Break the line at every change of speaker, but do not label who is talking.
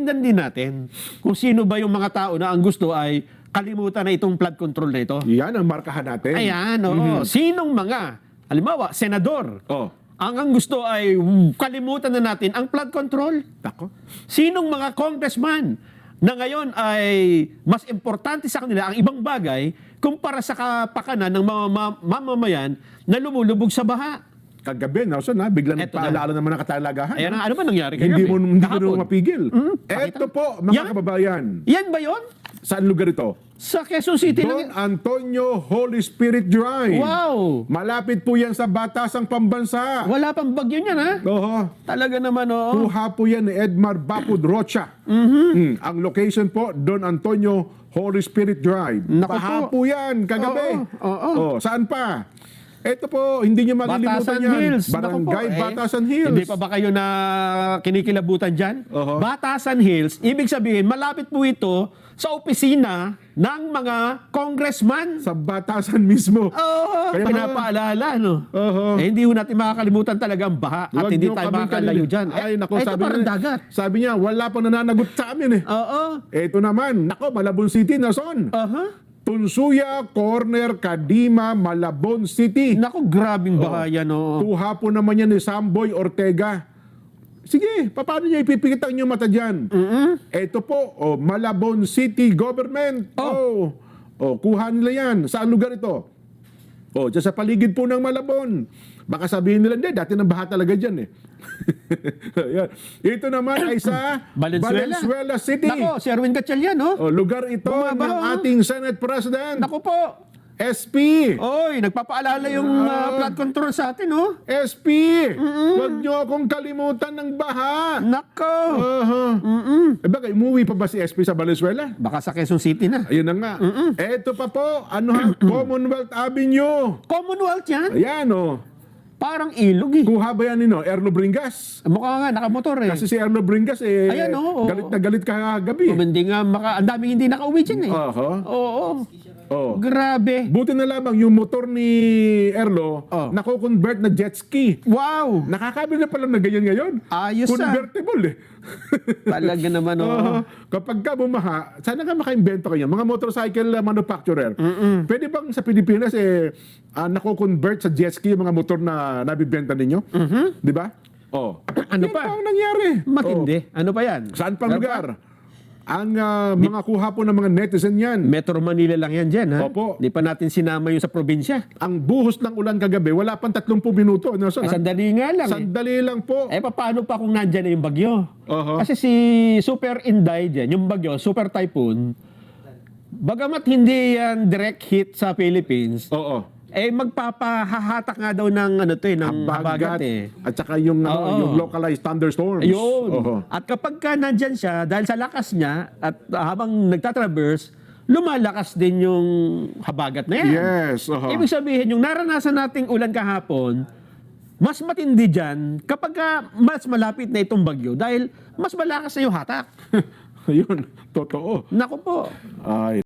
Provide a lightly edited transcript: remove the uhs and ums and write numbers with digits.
panindan din natin kung sino ba yung mga tao na ang gusto ay kalimutan na itong flood control na ito.
Yan ang markahan natin.
Ayan, oo. Sinong mga, halimbawa, senador,
Oh.
ang gusto ay kalimutan na natin ang flood control.
Tako.
Sinong mga congressman na ngayon ay mas importante sa kanila ang ibang bagay kumpara sa kapakanan ng mga mamamayan na lumulubog sa baha?
Kagabi, Nelson, biglang
Eto na.
nagpaalala naman ng katalagahan.
Ayan, ano ba nangyari
Hindi
kagabi?
mo
Kahapon.
mapigil.
Pakita.
Eto po, mga
Yan?
kababayan.
Yan ba yon?
Saan lugar ito?
Sa Quezon City
Don Antonio Holy Spirit Drive.
Wow!
Malapit po yan sa Batasang Pambansa.
Wala pang bagyo niyan, ha?
Oho.
Talaga naman, oo.
Kuha po yan ni Edmar Bapud Rocha. Ang location po, Don Antonio Holy Spirit Drive.
Naku
Baha
po.
po yan, kagabi.
Oo.
Oh, saan pa? Ito po, hindi nyo malilimutan
Batasan
yan.
Hills. Naku po,
Barangay Batasan Hills.
Hindi pa ba kayo na kinikilabutan dyan?
Oho.
Batasan Hills, ibig sabihin, malapit po ito sa opisina ng mga congressman.
Sa Batasan mismo.
Oo,
Kaya
pinapaalala, no?
Oho.
Hindi ho natin makakalimutan talaga ang baha at
Huwag
hindi
nyo
tayo
kaming
makakalayo
kalil-
dyan.
Ay, nako,
ito
sabi
parang
niya,
dagat.
Sabi niya, wala pang nananagot sa amin eh.
Oo.
Ito naman, nako, Malabon City, Nason.
Aha.
Tunsuya, Corner, Kadima, Malabon City.
Naku, grabing baha yan, oo.
Tuha po naman yan ni Samboy Ortega. Sige, paano niya ipipikit ang inyong mata dyan? Ito po, Malabon City Government. Kuha nila yan. Saan lugar ito? Dyan sa paligid po ng Malabon. Baka sabihin nila, hindi, dati nang baha talaga dyan eh. Yan. Ito naman ay sa Valenzuela City.
Nako, si Erwin Gatchalian, no?
Lugar ito
Bumaba,
ng ating Senate President,
Nako po.
SP.
Oy, nagpapaalala yung flood control sa atin, no?
SP, huwag niyo akong kalimutan ng baha.
Nako.
Bakit, umuwi pa ba si SP sa Valenzuela?
Baka sa Quezon City na.
Ayun na nga. Eto pa po, Commonwealth Avenue.
Commonwealth yan?
Ayan
Parang ilog eh.
Kuha ba yan nino? Erno Bringas.
Mukha nga, nakamotor eh.
Kasi si Erno Bringas
Ayan, oo.
galit na galit kagabi.
Hindi nga, ang daming hindi nakauwi dyan eh. Oo. Grabe.
Buti na lamang yung motor ni Erlo nako-convert na jet ski.
Wow.
Nakakabili na pala na ganyan ngayon.
Ayos
Convertible eh.
Talaga naman, oo.
Kapag ka bumaha, sana nga maka-invento kayo. Mga motorcycle manufacturer. Pwede bang sa Pilipinas nako-convert sa jet ski yung mga motor na nabibenta ninyo? Di ba?
Ano
Yan
pa?
ang nangyari.
Matindi. Ano pa yan?
Saan pang lugar? Ang mga kuha po ng mga netizen yan.
Metro Manila lang yan dyan, ha?
Opo.
Di pa natin sinama yung sa probinsya.
Ang buhos ng ulan kagabi, wala pang 30 minuto.
Sandali nga lang eh.
Sandali lang po.
Paano pa kung nandyan na yung bagyo? Kasi si Super Inday dyan, yung bagyo, Super Typhoon, bagamat hindi yan direct hit sa Philippines, magpapahahatak nga daw ng ng habagat eh.
At saka yung localized thunderstorms.
Yun. At kapag ka nandyan siya, dahil sa lakas niya, at habang nagtatraverse, lumalakas din yung habagat na yan.
Yes.
Ibig sabihin, yung naranasan nating ulan kahapon, mas matindi dyan kapag mas malapit na itong bagyo dahil mas malakas na yung hatak.
Yun, totoo.
Naku po.
Ay.